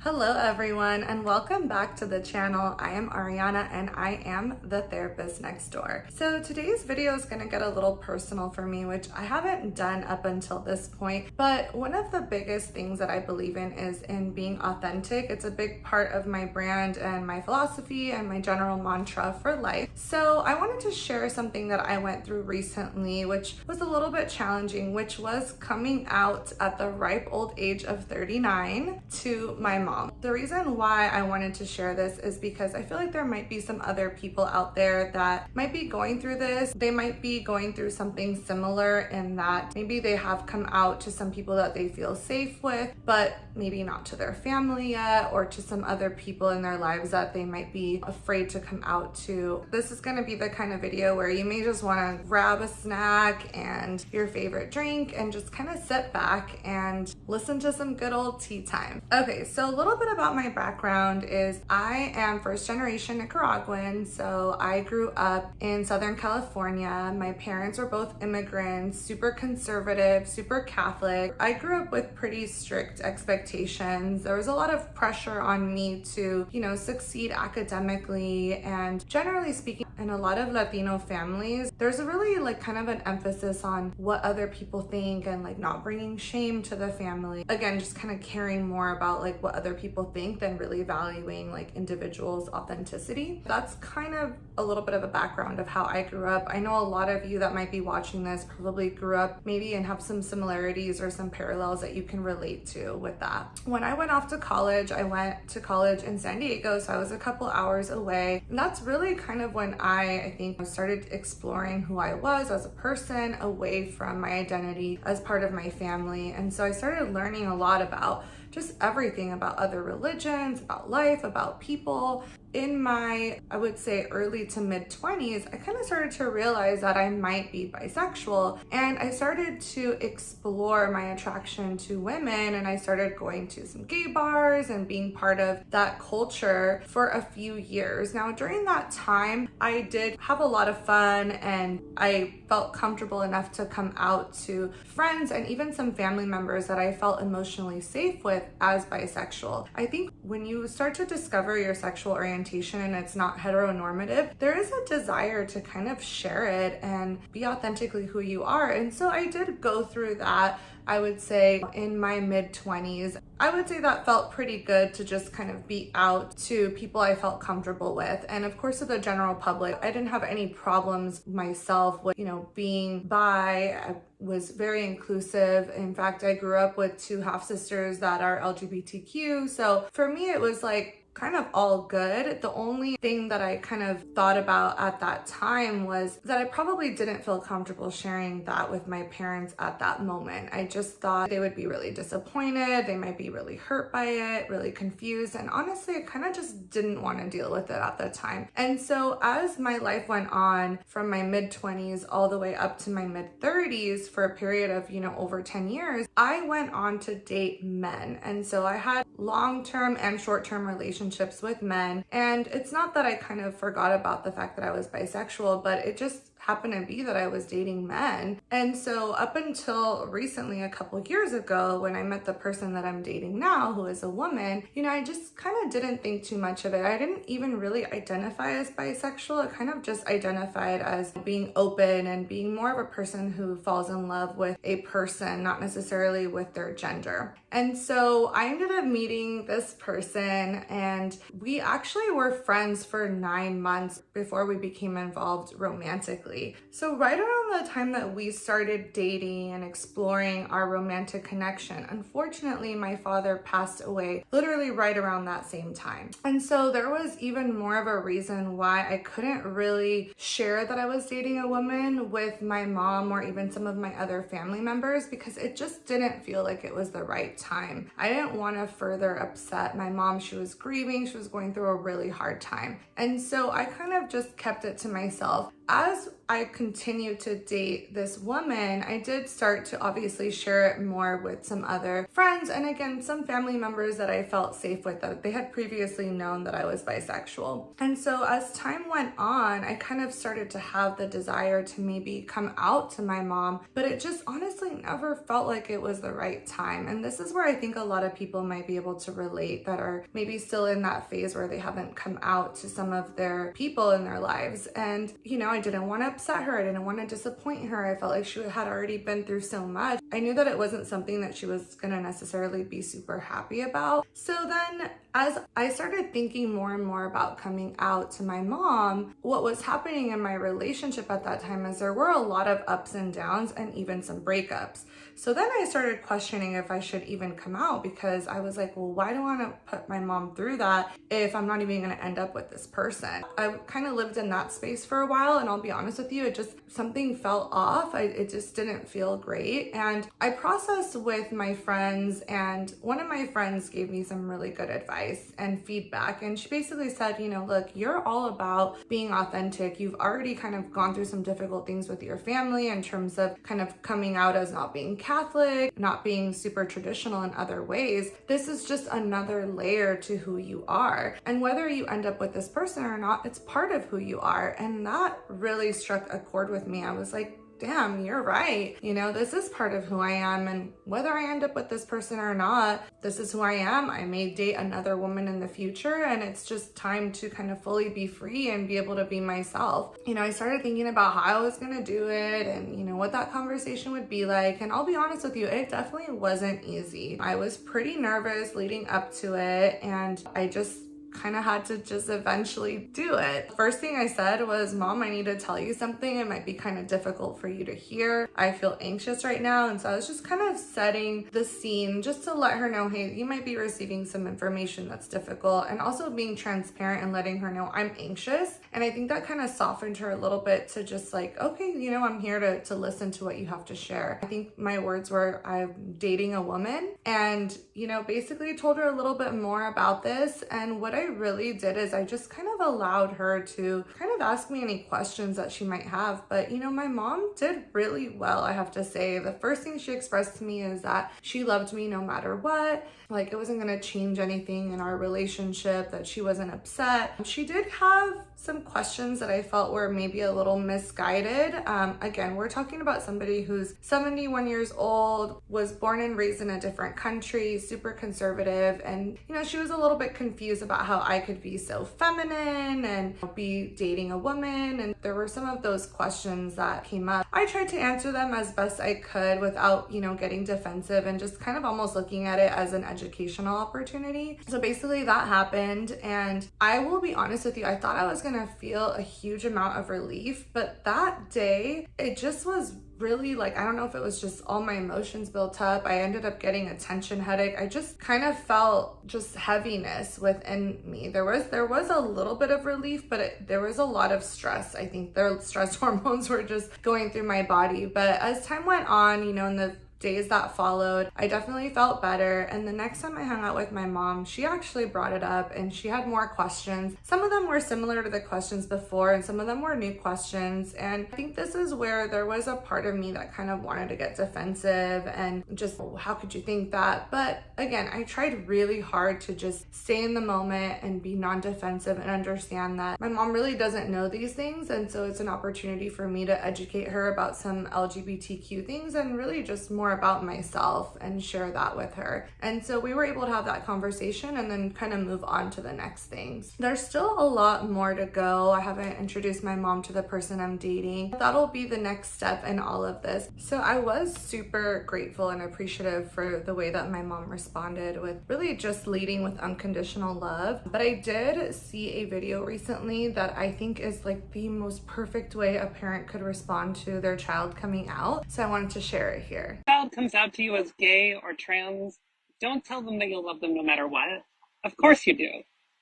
Hello everyone and welcome back to the channel. I am Ariana and I am the therapist next door. So today's video is going to get a little personal for me, which I haven't done up until this point, but one of the biggest things that I believe in is in being authentic. It's a big part of my brand and my philosophy and my general mantra for life. So I wanted to share something that I went through recently, which was a little bit challenging, which was coming out at the ripe old age of 39 to my mom. The reason why I wanted to share this is because I feel like there might be some other people out there that might be going through this. They might be going through something similar in that maybe they have come out to some people that they feel safe with, but maybe not to their family yet, or to some other people in their lives that they might be afraid to come out to. This is going to be the kind of video where you may just want to grab a snack and your favorite drink and just kind of sit back and listen to some good old tea time. Okay, so a little bit about my background is I am first generation Nicaraguan. So I grew up in Southern California. My parents were both immigrants, super conservative, super Catholic. I grew up with pretty strict expectations. There was a lot of pressure on me to, succeed academically, and generally speaking, in a lot of Latino families, there's a really kind of an emphasis on what other people think and not bringing shame to the family. Again, just kind of caring more about what other people think than really valuing individuals' authenticity. That's kind of a little bit of a background of how I grew up. I know a lot of you that might be watching this probably grew up maybe and have some similarities or some parallels that you can relate to with that. When I went off to college, I went to college in San Diego, so I was a couple hours away. And that's really kind of when I think started exploring who I was as a person away from my identity as part of my family. And so I started learning a lot about just everything about other religions, about life, about people. In my, I would say, early to mid 20s, I kind of started to realize that I might be bisexual, and I started to explore my attraction to women, and I started going to some gay bars and being part of that culture for a few years. Now, during that time, I did have a lot of fun, and I felt comfortable enough to come out to friends and even some family members that I felt emotionally safe with as bisexual. I think when you start to discover your sexual orientation and it's not heteronormative, there is a desire to kind of share it and be authentically who you are. And so I did go through that, I would say, in my mid 20s. I would say that felt pretty good to just kind of be out to people I felt comfortable with. And of course, to the general public, I didn't have any problems myself with, being bi. I was very inclusive. In fact, I grew up with two half sisters that are LGBTQ. So for me, it was kind of all good. The only thing that I kind of thought about at that time was that I probably didn't feel comfortable sharing that with my parents at that moment. I just thought they would be really disappointed. They might be really hurt by it, really confused. And honestly, I kind of just didn't want to deal with it at the time. And so as my life went on from my mid 20s all the way up to my mid 30s for a period of, over 10 years, I went on to date men. And so I had long-term and short-term relationships with men. And it's not that I kind of forgot about the fact that I was bisexual, but it just happened to be that I was dating men. And so up until recently, a couple years ago, when I met the person that I'm dating now, who is a woman, I just kind of didn't think too much of it. I didn't even really identify as bisexual. I kind of just identified as being open and being more of a person who falls in love with a person, not necessarily with their gender. And so I ended up meeting this person, and we actually were friends for 9 months before we became involved romantically. So right around the time that we started dating and exploring our romantic connection, unfortunately, my father passed away literally right around that same time. And so there was even more of a reason why I couldn't really share that I was dating a woman with my mom or even some of my other family members, because it just didn't feel like it was the right time. I didn't want to further upset my mom. She was grieving. She was going through a really hard time. And so I kind of just kept it to myself. as I continued to date this woman, I did start to obviously share it more with some other friends, and again, some family members that I felt safe with, that they had previously known that I was bisexual. And so as time went on, I kind of started to have the desire to maybe come out to my mom, but it just honestly never felt like it was the right time. And this is where I think a lot of people might be able to relate, that are maybe still in that phase where they haven't come out to some of their people in their lives. And, you know, I didn't want to upset her. I didn't want to disappoint her. I felt like she had already been through so much. I knew that it wasn't something that she was going to necessarily be super happy about. So then as I started thinking more and more about coming out to my mom, what was happening in my relationship at that time is there were a lot of ups and downs and even some breakups. So then I started questioning if I should even come out, because I was like, well, why do I want to put my mom through that if I'm not even going to end up with this person? I kind of lived in that space for a while, and I'll be honest with you, something felt off. It just didn't feel great. And I processed with my friends, and one of my friends gave me some really good advice and feedback. And she basically said, you know, look, you're all about being authentic. You've already kind of gone through some difficult things with your family in terms of kind of coming out as not being Catholic, not being super traditional in other ways. This is just another layer to who you are. And whether you end up with this person or not, it's part of who you are. And that really struck a chord with me. I was like, damn, you're right. You know, this is part of who I am. And whether I end up with this person or not, this is who I am. I may date another woman in the future, and it's just time to kind of fully be free and be able to be myself. You know, I started thinking about how I was going to do it and, you know, what that conversation would be like. And I'll be honest with you, it definitely wasn't easy. I was pretty nervous leading up to it, and I just kind of had to just eventually do it. First thing I said was, Mom, I need to tell you something. It might be kind of difficult for you to hear. I feel anxious right now. And so I was just kind of setting the scene just to let her know, hey, you might be receiving some information that's difficult, and also being transparent and letting her know I'm anxious. And I think that kind of softened her a little bit to just like, okay, you know, I'm here to listen to what you have to share. I think my words were, I'm dating a woman, and, you know, basically told her a little bit more about this. And what I really did is I just kind of allowed her to kind of ask me any questions that she might have. But, you know, my mom did really well, I have to say. The first thing she expressed to me is that she loved me no matter what. Like, it wasn't going to change anything in our relationship, that she wasn't upset. She did have some questions that I felt were maybe a little misguided. Again, we're talking about somebody who's 71 years old, was born and raised in a different country, super conservative. And, you know, she was a little bit confused about how I could be so feminine and be dating a woman. And there were some of those questions that came up. I tried to answer them as best I could without, you know, getting defensive, and just kind of almost looking at it as an educational opportunity. So basically that happened, and I will be honest with you, I thought I was gonna feel a huge amount of relief, but that day it just was really like, I don't know if it was just all my emotions built up. I ended up getting a tension headache. I just kind of felt just heaviness within me. There was a little bit of relief, but there was a lot of stress. I think the stress hormones were just going through my body. But as time went on, you know, in the days that followed, I definitely felt better. And the next time I hung out with my mom, she actually brought it up, and she had more questions. Some of them were similar to the questions before, and some of them were new questions. And I think this is where there was a part of me that kind of wanted to get defensive and just, oh, how could you think that? But again, I tried really hard to just stay in the moment and be non-defensive and understand that my mom really doesn't know these things. And so it's an opportunity for me to educate her about some LGBTQ things, and really just more about myself and share that with her. And so we were able to have that conversation and then kind of move on to the next things. There's still a lot more to go. I haven't introduced my mom to the person I'm dating. That'll be the next step in all of this. So I was super grateful and appreciative for the way that my mom responded, with really just leading with unconditional love. But I did see a video recently that I think is like the most perfect way a parent could respond to their child coming out. So I wanted to share it here. Comes out to you as gay or trans, don't tell them that you'll love them no matter what. Of course you do.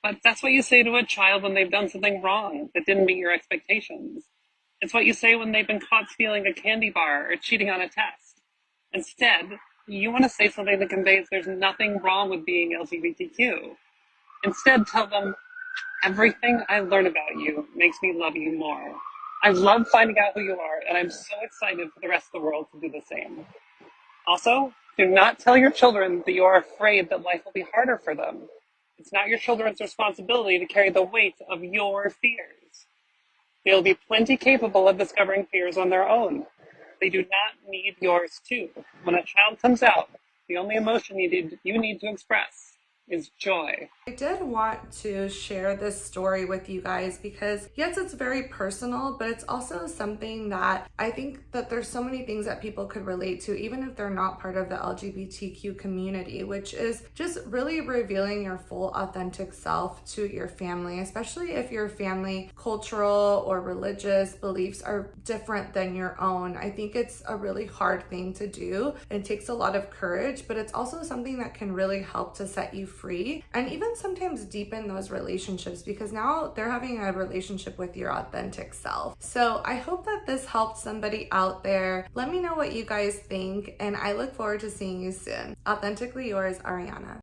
But that's what you say to a child when they've done something wrong that didn't meet your expectations. It's what you say when they've been caught stealing a candy bar or cheating on a test. Instead, you want to say something that conveys there's nothing wrong with being LGBTQ. Instead, tell them, everything I learn about you makes me love you more. I love finding out who you are, and I'm so excited for the rest of the world to do the same. Also, do not tell your children that you are afraid that life will be harder for them. It's not your children's responsibility to carry the weight of your fears. They'll be plenty capable of discovering fears on their own. They do not need yours too. When a child comes out, the only emotion you need to express is joy. I did want to share this story with you guys because yes, it's very personal, but it's also something that I think that there's so many things that people could relate to, even if they're not part of the LGBTQ community, which is just really revealing your full authentic self to your family, especially if your family cultural or religious beliefs are different than your own. I think it's a really hard thing to do. It takes a lot of courage, but it's also something that can really help to set you free and even sometimes deepen those relationships because now they're having a relationship with your authentic self. So I hope that this helped somebody out there. Let me know what you guys think, and I look forward to seeing you soon. Authentically yours, Ariana.